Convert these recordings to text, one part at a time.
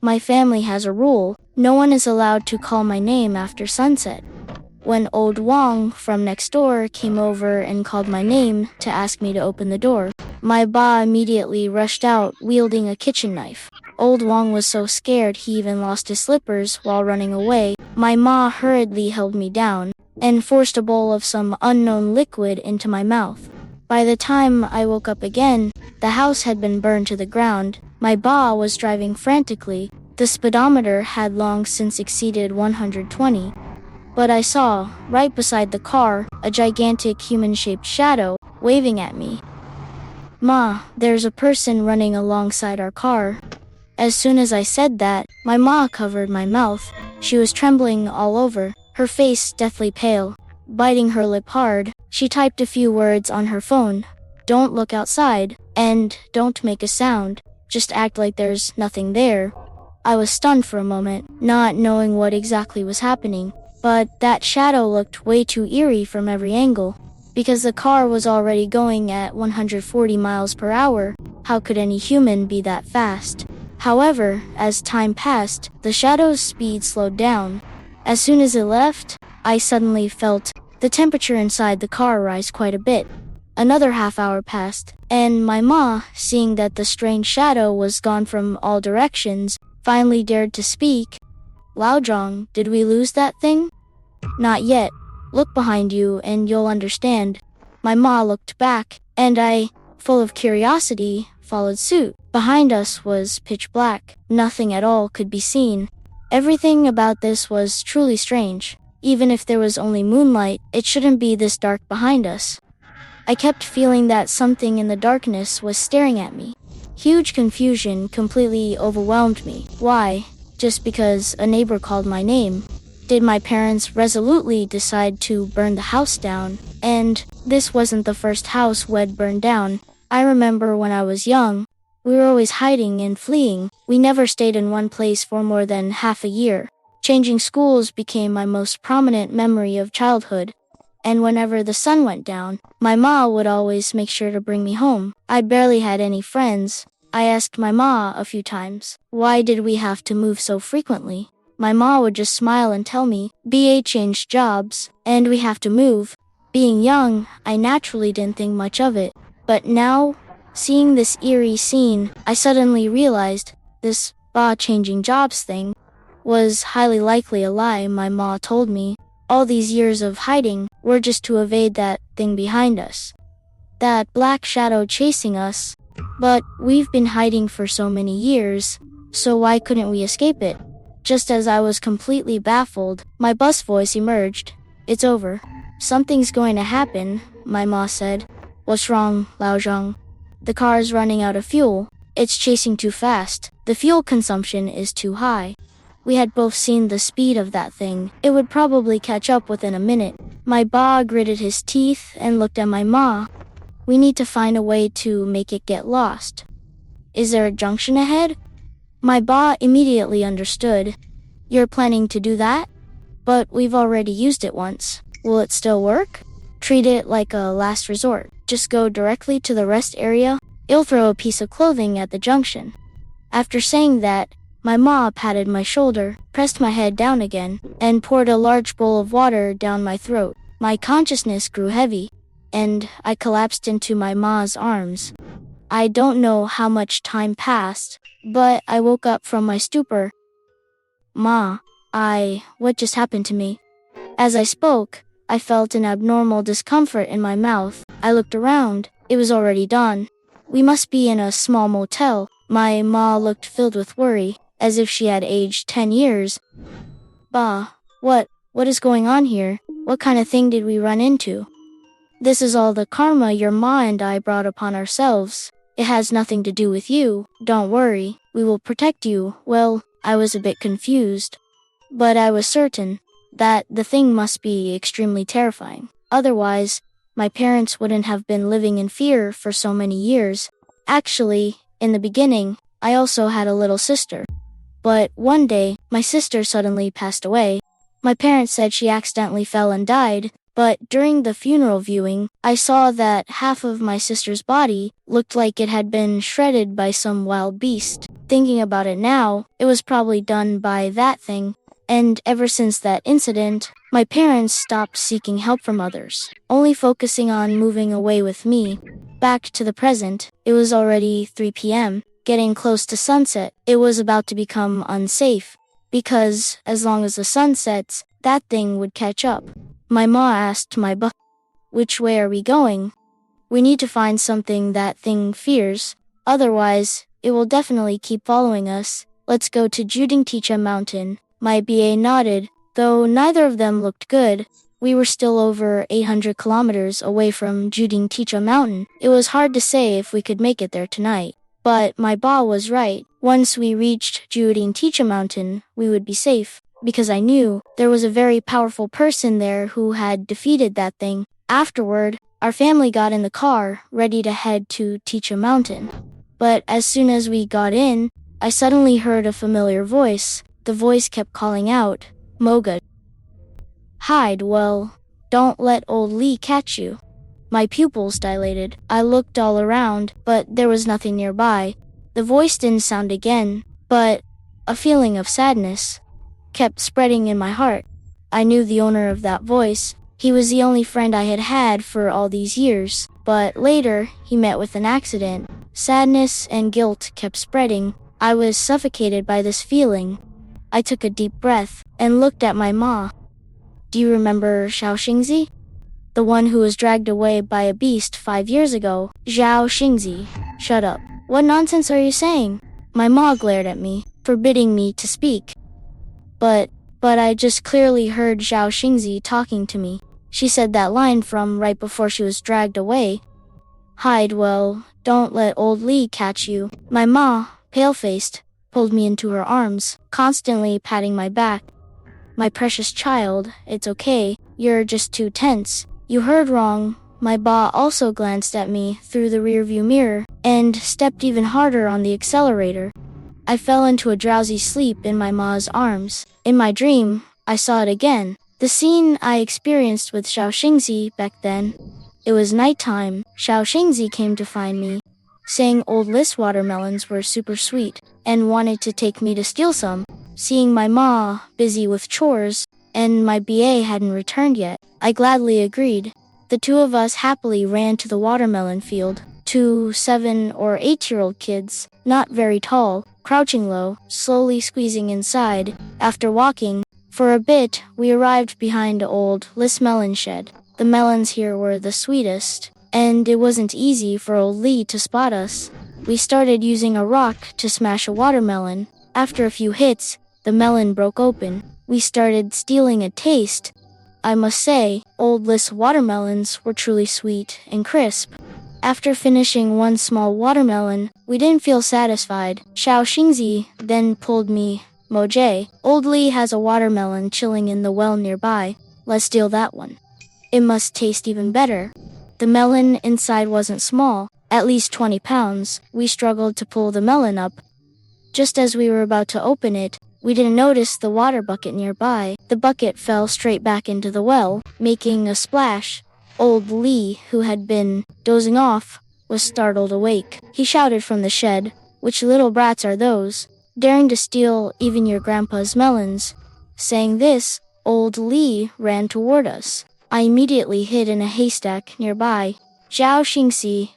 My family has a rule. No one is allowed to call my name after sunset. When old Wang from next door came over and called my name to ask me to open the door, my ba immediately rushed out wielding a kitchen knife. Old Wang was so scared he even lost his slippers while running away. My ma hurriedly held me down and forced a bowl of some unknown liquid into my mouth. By the time I woke up again, the house had been burned to the ground. My ba was driving frantically. The speedometer had long since exceeded 120. But I saw, right beside the car, a gigantic human-shaped shadow waving at me. "Ma, there's a person running alongside our car." As soon as I said that, my ma covered my mouth. She was trembling all over, her face deathly pale. Biting her lip hard, she typed a few words on her phone. "Don't look outside, and don't make a sound. Just act like there's nothing there." I was stunned for a moment, not knowing what exactly was happening. But that shadow looked way too eerie from every angle. Because the car was already going at 140 miles per hour, how could any human be that fast? However, as time passed, the shadow's speed slowed down. As soon as it left, I suddenly felt the temperature inside the car rise quite a bit. Another half hour passed, and my ma, seeing that the strange shadow was gone from all directions, finally dared to speak. "Laozhong, did we lose that thing?" "Not yet. Look behind you and you'll understand." My ma looked back, and I, full of curiosity, followed suit. Behind us was pitch black. Nothing at all could be seen. Everything about this was truly strange. Even if there was only moonlight, it shouldn't be this dark behind us. I kept feeling that something in the darkness was staring at me. Huge confusion completely overwhelmed me. Why? Just because a neighbor called my name? Did my parents resolutely decide to burn the house down? And this wasn't the first house we'd burned down. I remember when I was young, we were always hiding and fleeing. We never stayed in one place for more than half a year. Changing schools became my most prominent memory of childhood. And whenever the sun went down, my ma would always make sure to bring me home. I barely had any friends. I asked my ma a few times, why did we have to move so frequently? My ma would just smile and tell me, "BA changed jobs, and we have to move." Being young, I naturally didn't think much of it. But now, seeing this eerie scene, I suddenly realized this ba changing jobs thing was highly likely a lie my ma told me. All these years of hiding were just to evade that thing behind us. That black shadow chasing us. But we've been hiding for so many years, so why couldn't we escape it? Just as I was completely baffled, my bus voice emerged. "It's over. Something's going to happen," my ma said. "What's wrong, Laozhong?" "The car is running out of fuel. It's chasing too fast. The fuel consumption is too high." We had both seen the speed of that thing. It would probably catch up within a minute. My ba gritted his teeth and looked at my ma. "We need to find a way to make it get lost. Is there a junction ahead?" My ba immediately understood. "You're planning to do that? But we've already used it once. Will it still work?" "Treat it like a last resort. Just go directly to the rest area. It'll throw a piece of clothing at the junction." After saying that, my ma patted my shoulder, pressed my head down again, and poured a large bowl of water down my throat. My consciousness grew heavy, and I collapsed into my ma's arms. I don't know how much time passed, but I woke up from my stupor. "Ma, what just happened to me?" As I spoke, I felt an abnormal discomfort in my mouth. I looked around. It was already dawn. We must be in a small motel. My ma looked filled with worry, as if she had aged 10 years. "Ba, what is going on here? What kind of thing did we run into?" "This is all the karma your ma and I brought upon ourselves. It has nothing to do with you. Don't worry, we will protect you." Well, I was a bit confused, but I was certain that the thing must be extremely terrifying. Otherwise, my parents wouldn't have been living in fear for so many years. Actually, in the beginning, I also had a little sister. But one day, my sister suddenly passed away. My parents said she accidentally fell and died, But during the funeral viewing, I saw that half of my sister's body looked like it had been shredded by some wild beast. Thinking about it now, it was probably done by that thing. And ever since that incident, my parents stopped seeking help from others, only focusing on moving away with me. Back to the present, it was already 3 p.m., getting close to sunset. It was about to become unsafe, because as long as the sun sets, that thing would catch up. My ma asked my which way are we going? We need to find something that thing fears, otherwise, it will definitely keep following us. Let's go to Changbai Mountain. My BA nodded, though neither of them looked good. We were still over 800 kilometers away from Changbai Mountain. It was hard to say if we could make it there tonight. But my ba was right. Once we reached Changbai Mountain, we would be safe, because I knew there was a very powerful person there who had defeated that thing. Afterward, our family got in the car, ready to head to Changbai Mountain. But as soon as we got in, I suddenly heard a familiar voice. The voice kept calling out, "Moga. Hide well. Don't let old Lee catch you." My pupils dilated. I looked all around, but there was nothing nearby. The voice didn't sound again, but a feeling of sadness kept spreading in my heart. I knew the owner of that voice. He was the only friend I had had for all these years, but later he met with an accident. Sadness and guilt kept spreading. I was suffocated by this feeling. I took a deep breath and looked at my ma. "Do you remember Xiao Xingzi? The one who was dragged away by a beast 5 years ago?" "Xiao Xingzi." "Shut up. What nonsense are you saying?" My ma glared at me, forbidding me to speak. But I just clearly heard Xiao Xingzi talking to me. She said that line from right before she was dragged away. "Hide well, don't let old Lee catch you." My ma, pale-faced, pulled me into her arms, constantly patting my back. "My precious child, it's okay. You're just too tense. You heard wrong." My ba also glanced at me through the rearview mirror and stepped even harder on the accelerator. I fell into a drowsy sleep in my ma's arms. In my dream, I saw it again. The scene I experienced with Xiao Xingzi back then. It was nighttime. Xiao Xingzi came to find me, saying old list watermelons were super sweet and wanted to take me to steal some. Seeing my ma busy with chores and my BA hadn't returned yet, I gladly agreed. The two of us happily ran to the watermelon field. 2 7 or 8-year-old kids, not very tall, crouching low, slowly squeezing inside. After walking for a bit, we arrived behind the old list melon shed. The melons here were the sweetest, and it wasn't easy for old Lee to spot us. We started using a rock to smash a watermelon. After a few hits, the melon broke open. We started stealing a taste. I must say, old list watermelons were truly sweet and crisp. After finishing one small watermelon, we didn't feel satisfied. Xiao Xingzi then pulled me. "Mojay, old Lee has a watermelon chilling in the well nearby. Let's steal that one. It must taste even better." The melon inside wasn't small, at least 20 pounds. We struggled to pull the melon up. Just as we were about to open it, we didn't notice the water bucket nearby. The bucket fell straight back into the well, making a splash. Old Lee, who had been dozing off, was startled awake. He shouted from the shed, "Which little brats are those, daring to steal even your grandpa's melons?" Saying this, old Lee ran toward us. I immediately hid in a haystack nearby. Xiao Xingxi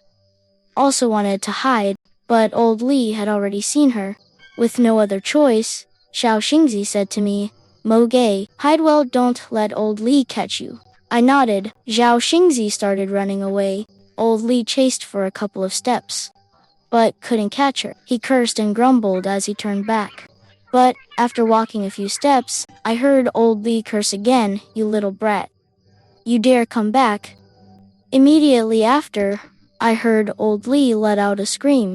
also wanted to hide, but old Lee had already seen her. With no other choice, Xiao Xingxi said to me, "Mo Gay, hide well, don't let old Lee catch you." I nodded. Xiao Xingxi started running away. Old Lee chased for a couple of steps, but couldn't catch her. He cursed and grumbled as he turned back. But after walking a few steps, I heard old Lee curse again, "You little brat. You dare come back." Immediately after, I heard old Lee let out a scream.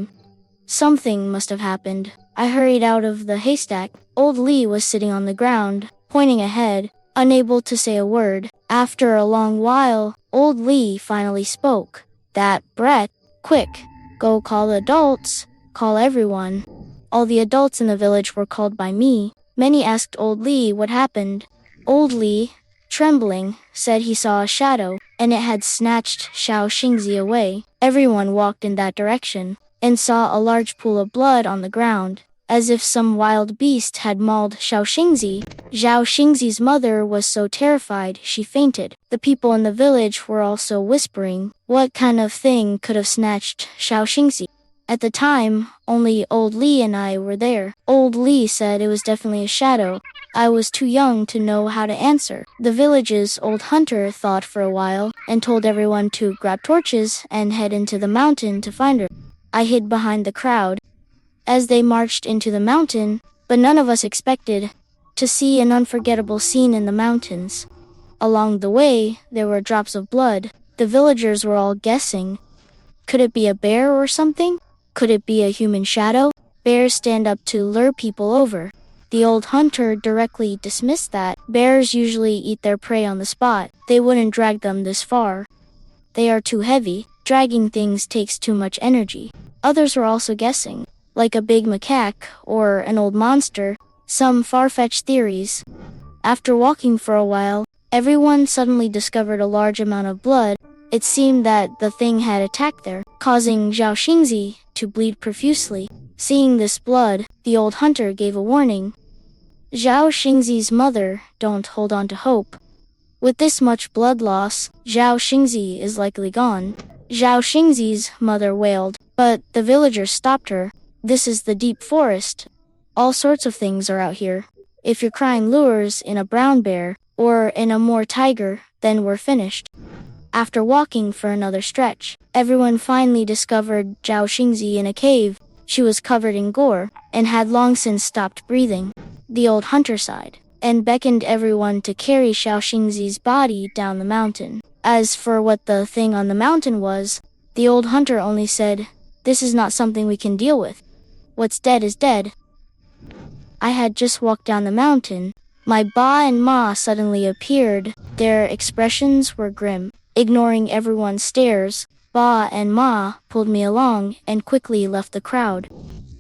Something must have happened. I hurried out of the haystack. Old Lee was sitting on the ground, pointing ahead, unable to say a word. After a long while, old Lee finally spoke. "That brat, quick, go call the adults, call everyone." All the adults in the village were called by me. Many asked old Lee what happened. Old Lee trembling, said he saw a shadow, and it had snatched Xiao Xingzi away. Everyone walked in that direction, and saw a large pool of blood on the ground, as if some wild beast had mauled Xiao Xingzi. Xiao Xingzi's mother was so terrified she fainted. The people in the village were also whispering, what kind of thing could have snatched Xiao Xingzi? At the time, only Old Li and I were there. Old Li said it was definitely a shadow. I was too young to know how to answer. The village's old hunter thought for a while and told everyone to grab torches and head into the mountain to find her. I hid behind the crowd as they marched into the mountain, but none of us expected to see an unforgettable scene in the mountains. Along the way, there were drops of blood. The villagers were all guessing. Could it be a bear or something? Could it be a human shadow? Bears stand up to lure people over. The old hunter directly dismissed that. Bears usually eat their prey on the spot. They wouldn't drag them this far. They are too heavy. Dragging things takes too much energy. Others were also guessing, like a big macaque or an old monster, some far-fetched theories. After walking for a while, everyone suddenly discovered a large amount of blood. It seemed that the thing had attacked there, causing Xiao Xingzi to bleed profusely. Seeing this blood, the old hunter gave a warning. Xiao Xingzi's mother, don't hold on to hope. With this much blood loss, Xiao Xingzi is likely gone. Xiao Xingzi's mother wailed, but the villagers stopped her. This is the deep forest. All sorts of things are out here. If your crying lures in a brown bear or in a more tiger, then we're finished. After walking for another stretch, everyone finally discovered Xiao Xingzi in a cave. She was covered in gore and had long since stopped breathing. The old hunter sighed and beckoned everyone to carry Xiao Xingzi's body down the mountain. As for what the thing on the mountain was, the old hunter only said, this is not something we can deal with. What's dead is dead. I had just walked down the mountain. My ba and ma suddenly appeared. Their expressions were grim. Ignoring everyone's stares, ba and ma pulled me along and quickly left the crowd.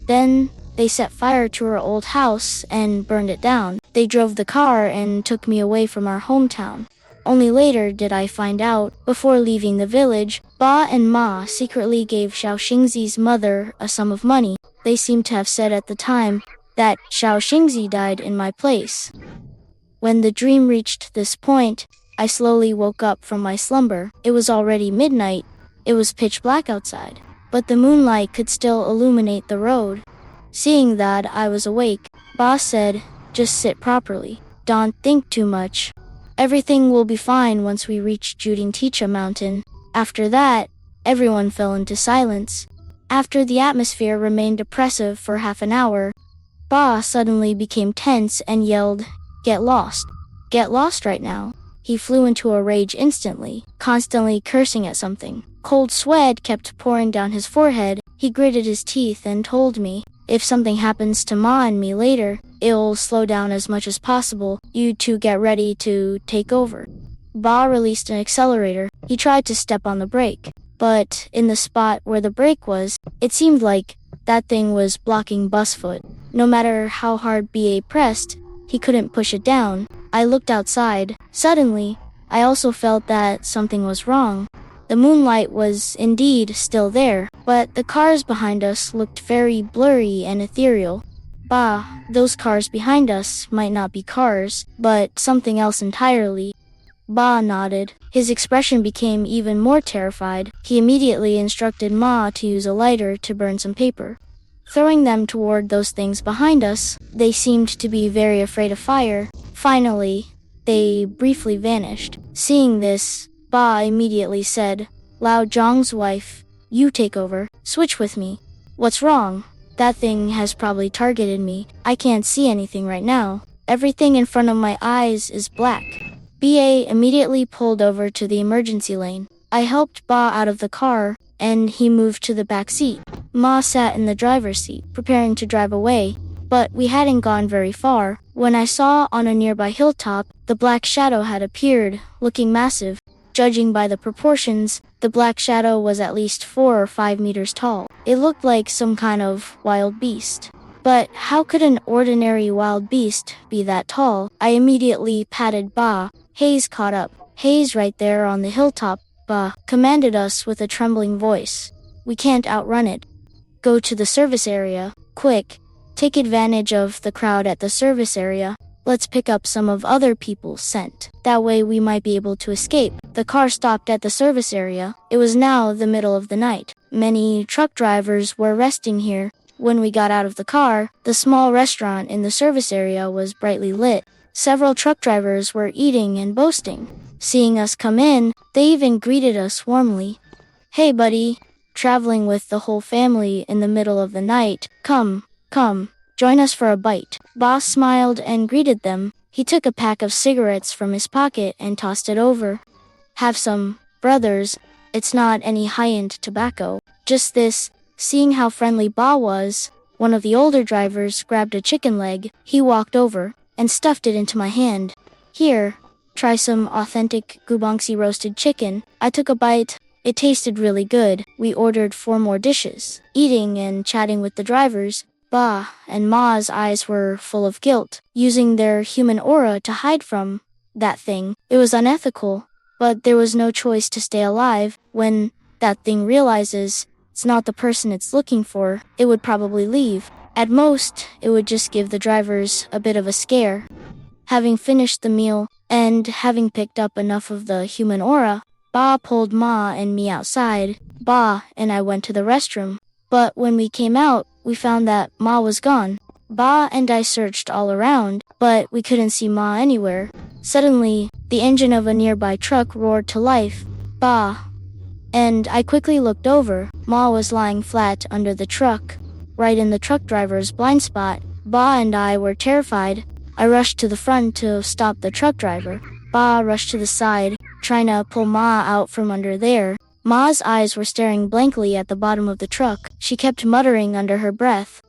Then they set fire to our old house and burned it down. They drove the car and took me away from our hometown. Only later did I find out, before leaving the village, ba and ma secretly gave Xiao Xingzi's mother a sum of money. They seemed to have said at the time that Xiao Xingzi died in my place. When the dream reached this point, I slowly woke up from my slumber. It was already midnight. It was pitch black outside, but the moonlight could still illuminate the road. Seeing that I was awake, Ba said, just sit properly. Don't think too much. Everything will be fine once we reach Judingticha Mountain. After that, everyone fell into silence. After the atmosphere remained oppressive for half an hour, Ba suddenly became tense and yelled, get lost. Get lost right now. He flew into a rage instantly, constantly cursing at something. Cold sweat kept pouring down his forehead. He gritted his teeth and told me, if something happens to Ma and me later, it'll slow down as much as possible. You two get ready to take over. Ba released an accelerator. He tried to step on the brake, but in the spot where the brake was, it seemed like that thing was blocking Ba's foot. No matter how hard Ba pressed, he couldn't push it down. I looked outside. Suddenly, I also felt that something was wrong. The moonlight was indeed still there, but the cars behind us looked very blurry and ethereal. Bah, those cars behind us might not be cars, but something else entirely. Ba nodded. His expression became even more terrified. He immediately instructed Ma to use a lighter to burn some paper. Throwing them toward those things behind us, they seemed to be very afraid of fire. Finally, they briefly vanished. Seeing this, Ba immediately said, Lao Zhang's wife, you take over. Switch with me. What's wrong? That thing has probably targeted me. I can't see anything right now. Everything in front of my eyes is black. Ba immediately pulled over to the emergency lane. I helped Ba out of the car, and he moved to the back seat. Ma sat in the driver's seat, preparing to drive away, but we hadn't gone very far when I saw on a nearby hilltop, the black shadow had appeared, looking massive. Judging by the proportions, the black shadow was at least 4 or 5 meters tall. It looked like some kind of wild beast. But how could an ordinary wild beast be that tall? I immediately patted Ba. Hayes caught up. Hayes right there on the hilltop, Ba commanded us with a trembling voice. We can't outrun it. Go to the service area, quick. Take advantage of the crowd at the service area. Let's pick up some of other people's scent. That way we might be able to escape. The car stopped at the service area. It was now the middle of the night. Many truck drivers were resting here. When we got out of the car, the small restaurant in the service area was brightly lit. Several truck drivers were eating and boasting. Seeing us come in, they even greeted us warmly. Hey buddy, traveling with the whole family in the middle of the night. Come, join us for a bite. Boss smiled and greeted them. He took a pack of cigarettes from his pocket and tossed it over. Have some, brothers. It's not any high-end tobacco. Just this. Seeing how friendly Ba was, one of the older drivers grabbed a chicken leg. He walked over and stuffed it into my hand. Here, try some authentic Gubongsi roasted chicken. I took a bite. It tasted really good. We ordered 4 more dishes. Eating and chatting with the drivers, Ba and Ma's eyes were full of guilt, using their human aura to hide from that thing. It was unethical, but there was no choice to stay alive. When that thing realizes it's not the person it's looking for, it would probably leave. At most, it would just give the drivers a bit of a scare. Having finished the meal, and having picked up enough of the human aura, Ba pulled Ma and me outside. Ba and I went to the restroom. But when we came out, we found that Ma was gone. Ba and I searched all around, but we couldn't see Ma anywhere. Suddenly, the engine of a nearby truck roared to life. Ba and I quickly looked over. Ma was lying flat under the truck, right in the truck driver's blind spot. Ba and I were terrified. I rushed to the front to stop the truck driver. Ba rushed to the side, trying to pull Ma out from under there. Ma's eyes were staring blankly at the bottom of the truck. She kept muttering under her breath.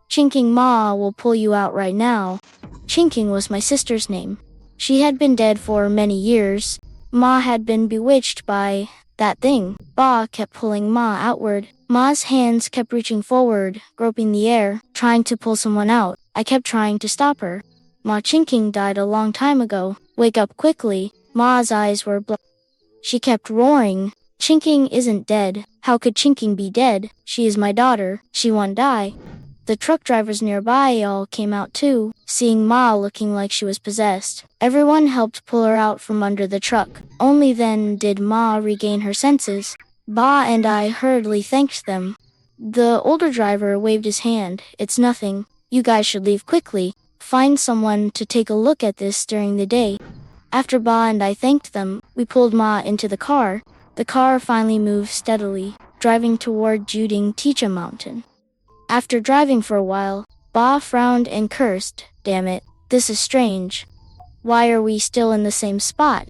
Chinking Ma will pull you out right now. Chinking was my sister's name. She had been dead for many years. Ma had been bewitched by that thing. Ba kept pulling Ma outward. Ma's hands kept reaching forward, groping the air, trying to pull someone out. I kept trying to stop her. Ma Chinking died a long time ago. Wake up quickly. Ma's eyes were She kept roaring. Chinking isn't dead. How could Chinking be dead? She is my daughter. She won't die. The truck drivers nearby all came out too, seeing Ma looking like she was possessed. Everyone helped pull her out from under the truck. Only then did Ma regain her senses. Ba and I hurriedly thanked them. The older driver waved his hand. It's nothing. You guys should leave quickly. Find someone to take a look at this during the day. After Ba and I thanked them, we pulled Ma into the car. The car finally moved steadily, driving toward Changbai Mountain. After driving for a while, Ba frowned and cursed. Damn it, this is strange. Why are we still in the same spot?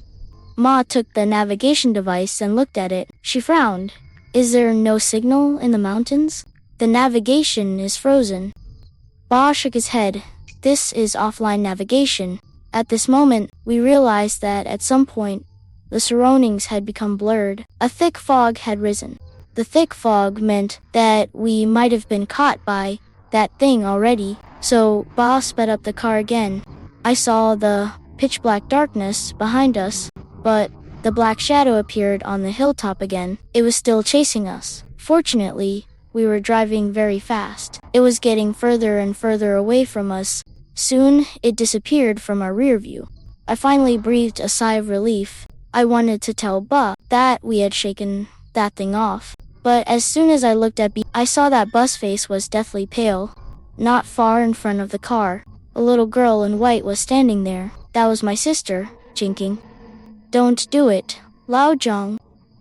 Ma took the navigation device and looked at it. She frowned. Is there no signal in the mountains? The navigation is frozen. Ba shook his head. This is offline navigation. At this moment, we realized that at some point, the surroundings had become blurred. A thick fog had risen. The thick fog meant that we might have been caught by that thing already. So Ba sped up the car again. I saw the pitch-black darkness behind us, but the black shadow appeared on the hilltop again. It was still chasing us. Fortunately, we were driving very fast. It was getting further and further away from us. Soon, it disappeared from our rear view. I finally breathed a sigh of relief. I wanted to tell Ba that we had shaken that thing off. But as soon as I looked at B, I saw that Bus face was deathly pale. Not far in front of the car, a little girl in white was standing there. That was my sister, Chinking. Don't do it, Lao Zhong.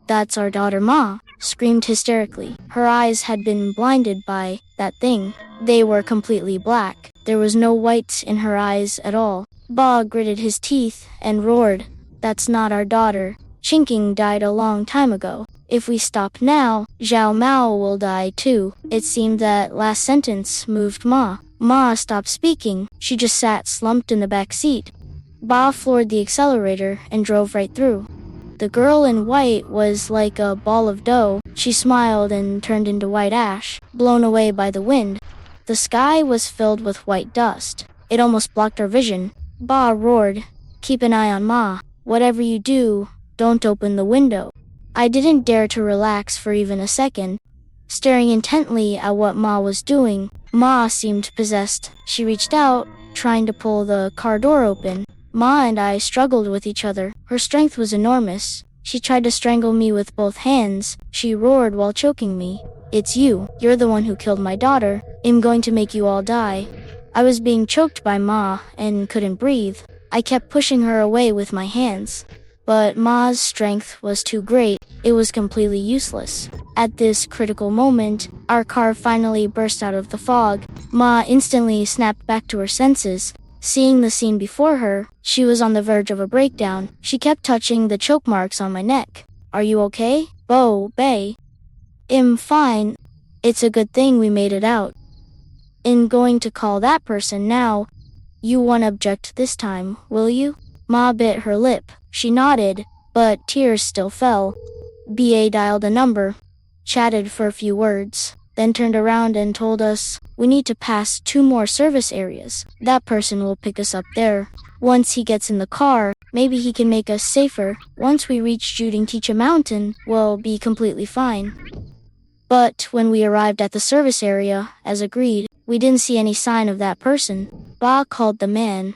That's our daughter Ma, screamed hysterically. Her eyes had been blinded by that thing. They were completely black. There was no white in her eyes at all. Ba gritted his teeth and roared. That's not our daughter. Chinking died a long time ago. If we stop now, Zhao Mao will die too. It seemed that last sentence moved Ma. Ma stopped speaking. She just sat slumped in the back seat. Ba floored the accelerator and drove right through. The girl in white was like a ball of dough. She smiled and turned into white ash, blown away by the wind. The sky was filled with white dust. It almost blocked our vision. Ba roared, "Keep an eye on Ma. Whatever you do, don't open the window." I didn't dare to relax for even a second, staring intently at what Ma was doing. Ma seemed possessed. She reached out, trying to pull the car door open. Ma and I struggled with each other. Her strength was enormous. She tried to strangle me with both hands. She roared while choking me. "It's you. You're the one who killed my daughter. I'm going to make you all die." I was being choked by Ma and couldn't breathe. I kept pushing her away with my hands. But Ma's strength was too great. It was completely useless. At this critical moment, our car finally burst out of the fog. Ma instantly snapped back to her senses. Seeing the scene before her, she was on the verge of a breakdown. She kept touching the choke marks on my neck. "Are you okay? Bae." "I'm fine. It's a good thing we made it out. I'm going to call that person now. You won't object this time, will you?" Ma bit her lip. She nodded, but tears still fell. BA dialed a number, chatted for a few words, then turned around and told us, "We need to pass 2 more service areas. That person will pick us up there. Once he gets in the car, maybe he can make us safer. Once we reach Changbai Mountain, we'll be completely fine." But when we arrived at the service area, as agreed, we didn't see any sign of that person. Ba called the man.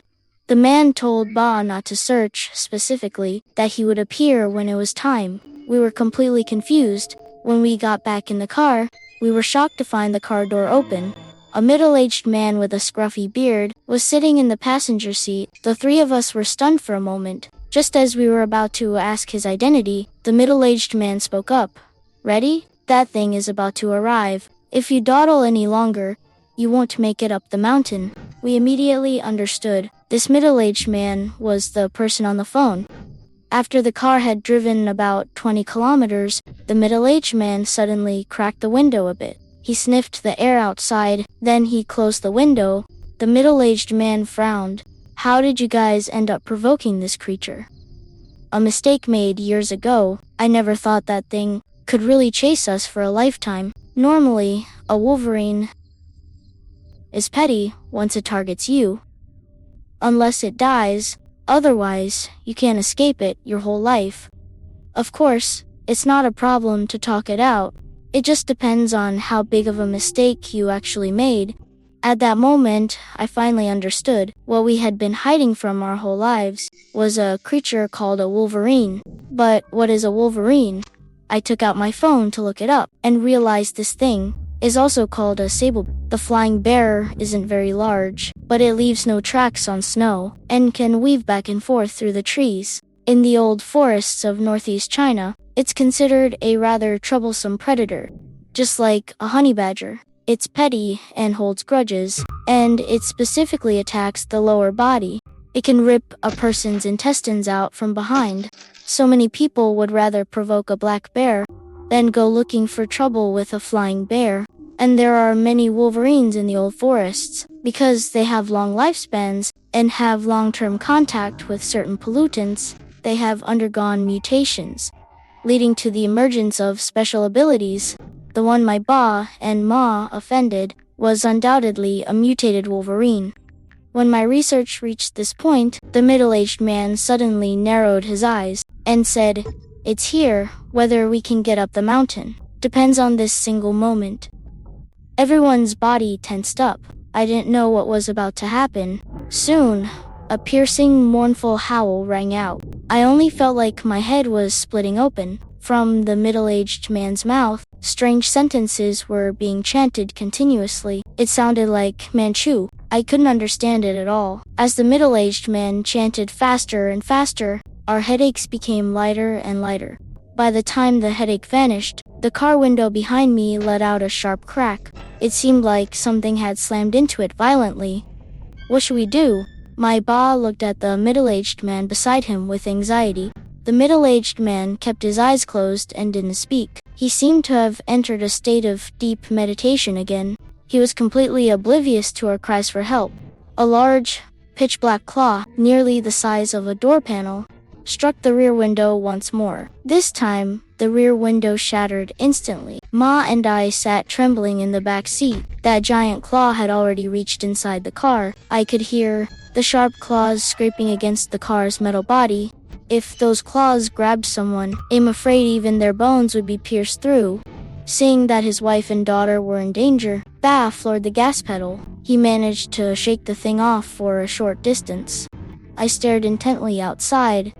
The man told Ba not to search specifically, that he would appear when it was time. We were completely confused. When we got back in the car, we were shocked to find the car door open. A middle-aged man with a scruffy beard was sitting in the passenger seat. The 3 of us were stunned for a moment. Just as we were about to ask his identity, the middle-aged man spoke up. "Ready? That thing is about to arrive. If you dawdle any longer, you won't make it up the mountain." We immediately understood. This middle-aged man was the person on the phone. After the car had driven about 20 kilometers, the middle-aged man suddenly cracked the window a bit. He sniffed the air outside, then he closed the window. The middle-aged man frowned. "How did you guys end up provoking this creature?" "A mistake made years ago. I never thought that thing could really chase us for a lifetime. Normally, a wolverine is petty once it targets you. Unless it dies, otherwise, you can't escape it your whole life. Of course, it's not a problem to talk it out. It just depends on how big of a mistake you actually made." At that moment, I finally understood. What we had been hiding from our whole lives was a creature called a wolverine. But what is a wolverine? I took out my phone to look it up and realized this thing is also called a sable. The flying bear isn't very large, but it leaves no tracks on snow and can weave back and forth through the trees. In the old forests of northeast China, it's considered a rather troublesome predator, just like a honey badger. It's petty and holds grudges, and it specifically attacks the lower body. It can rip a person's intestines out from behind. So many people would rather provoke a black bear than go looking for trouble with a flying bear. And there are many wolverines in the old forests because they have long lifespans and have long-term contact with certain pollutants. They have undergone mutations, leading to the emergence of special abilities. The one my Ba and Ma offended was undoubtedly a mutated wolverine. When my research reached this point, the middle-aged man suddenly narrowed his eyes and said, "It's here. Whether we can get up the mountain depends on this single moment." Everyone's body tensed up. I didn't know what was about to happen. Soon, a piercing, mournful howl rang out. I only felt like my head was splitting open. From the middle-aged man's mouth, strange sentences were being chanted continuously. It sounded like Manchu. I couldn't understand it at all. As the middle-aged man chanted faster and faster, our headaches became lighter and lighter. By the time the headache vanished, the car window behind me let out a sharp crack. It seemed like something had slammed into it violently. "What should we do?" My Ba looked at the middle-aged man beside him with anxiety. The middle-aged man kept his eyes closed and didn't speak. He seemed to have entered a state of deep meditation again. He was completely oblivious to our cries for help. A large, pitch-black claw, nearly the size of a door panel, struck the rear window once more. This time, the rear window shattered instantly. Ma and I sat trembling in the back seat. That giant claw had already reached inside the car. I could hear the sharp claws scraping against the car's metal body. If those claws grabbed someone, I'm afraid even their bones would be pierced through. Seeing that his wife and daughter were in danger, Ba floored the gas pedal. He managed to shake the thing off for a short distance. I stared intently outside.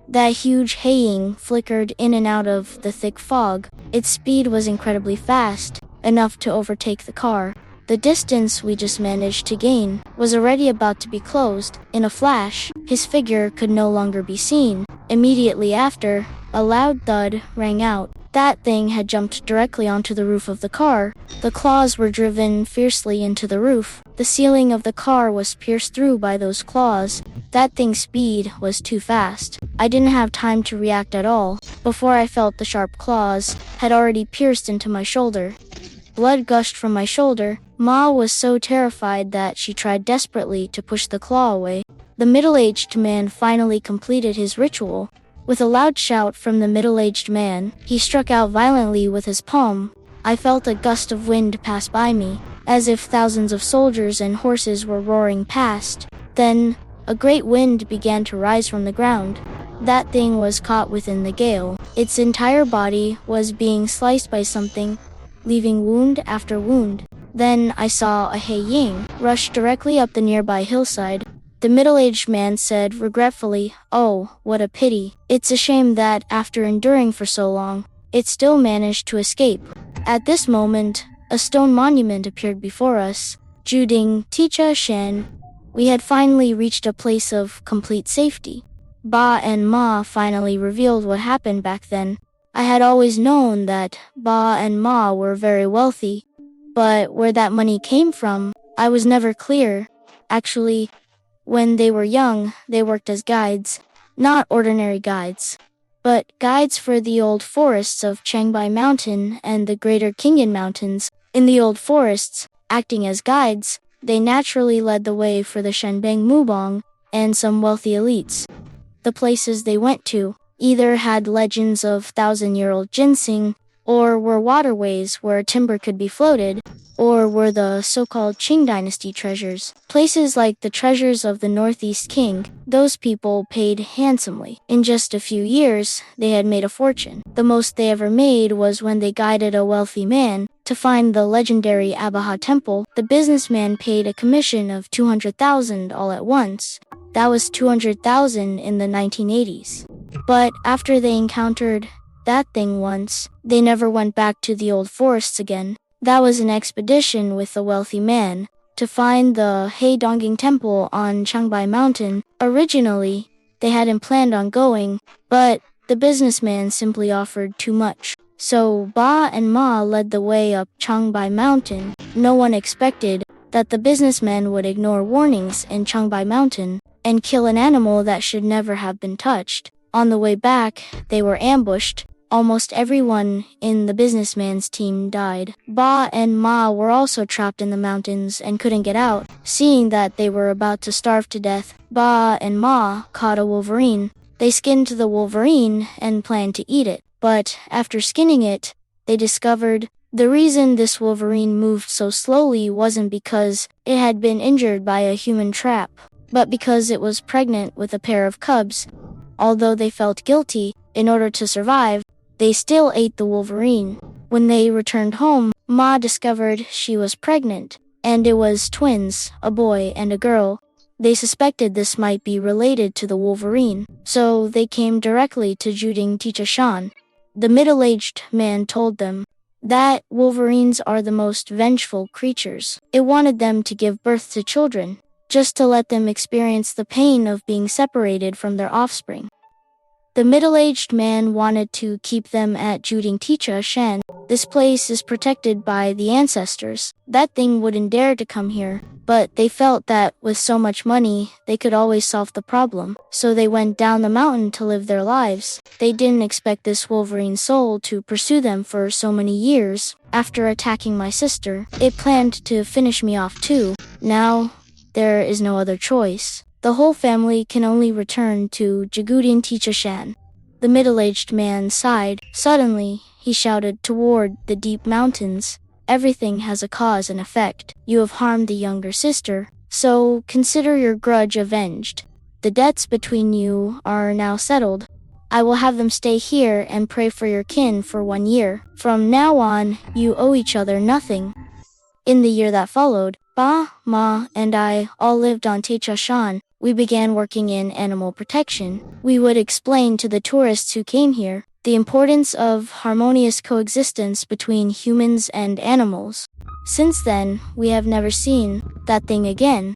That huge haying flickered in and out of the thick fog. Its speed was incredibly fast, enough to overtake the car. The distance we just managed to gain was already about to be closed. In a flash, his figure could no longer be seen. Immediately after, a loud thud rang out. That thing had jumped directly onto the roof of the car. The claws were driven fiercely into the roof. The ceiling of the car was pierced through by those claws. That thing's speed was too fast. I didn't have time to react at all. Before I felt the sharp claws had already pierced into my shoulder. Blood gushed from my shoulder. Ma was so terrified that she tried desperately to push the claw away. The middle-aged man finally completed his ritual. With a loud shout from the middle-aged man, he struck out violently with his palm. I felt a gust of wind pass by me, as if thousands of soldiers and horses were roaring past. Then, a great wind began to rise from the ground. That thing was caught within the gale. Its entire body was being sliced by something, leaving wound after wound. Then I saw a He-Ying rush directly up the nearby hillside. The middle-aged man said regretfully, "Oh, what a pity. It's a shame that, after enduring for so long, it still managed to escape." At this moment, a stone monument appeared before us. Juding Ticha Shan. We had finally reached a place of complete safety. Ba and Ma finally revealed what happened back then. I had always known that Ba and Ma were very wealthy, but where that money came from, I was never clear. Actually, when they were young, they worked as guides, not ordinary guides, but guides for the old forests of Changbai Mountain and the Greater Khingan Mountains. In the old forests, acting as guides, they naturally led the way for the Shenbang Mubong and some wealthy elites. The places they went to either had legends of thousand-year-old ginseng, or were waterways where timber could be floated, or were the so-called Qing dynasty treasures. Places like the treasures of the Northeast King, those people paid handsomely. In just a few years, they had made a fortune. The most they ever made was when they guided a wealthy man to find the legendary Abaha Temple. The businessman paid a commission of 200,000 all at once. That was 200,000 in the 1980s. But after they encountered that thing once, they never went back to the old forests again. That was an expedition with a wealthy man to find the Heidonging Temple on Changbai Mountain. Originally, they hadn't planned on going, but the businessman simply offered too much. So Ba and Ma led the way up Changbai Mountain. No one expected that the businessman would ignore warnings in Changbai Mountain and kill an animal that should never have been touched. On the way back, they were ambushed. Almost everyone in the businessman's team died. Ba and Ma were also trapped in the mountains and couldn't get out. Seeing that they were about to starve to death, Ba and Ma caught a wolverine. They skinned the wolverine and planned to eat it. But after skinning it, they discovered the reason this wolverine moved so slowly wasn't because it had been injured by a human trap, but because it was pregnant with a pair of cubs. Although they felt guilty, in order to survive, they still ate the wolverine. When they returned home, Ma discovered she was pregnant, and it was twins, a boy and a girl. They suspected this might be related to the wolverine, so they came directly to Juding Ticha Shan. The middle-aged man told them that wolverines are the most vengeful creatures. It wanted them to give birth to children, just to let them experience the pain of being separated from their offspring. The middle-aged man wanted to keep them at Juding Ticha Shan. This place is protected by the ancestors. That thing wouldn't dare to come here, but they felt that with so much money, they could always solve the problem. So they went down the mountain to live their lives. They didn't expect this wolverine soul to pursue them for so many years. After attacking my sister, it planned to finish me off too. Now, there is no other choice. The whole family can only return to Jagudin Ticha Shan. The middle-aged man sighed. Suddenly, he shouted toward the deep mountains. Everything has a cause and effect. You have harmed the younger sister, so consider your grudge avenged. The debts between you are now settled. I will have them stay here and pray for your kin for 1 year. From now on, you owe each other nothing. In the year that followed, Ba, Ma, and I all lived on Shan. We began working in animal protection. We would explain to the tourists who came here the importance of harmonious coexistence between humans and animals. Since then, we have never seen that thing again.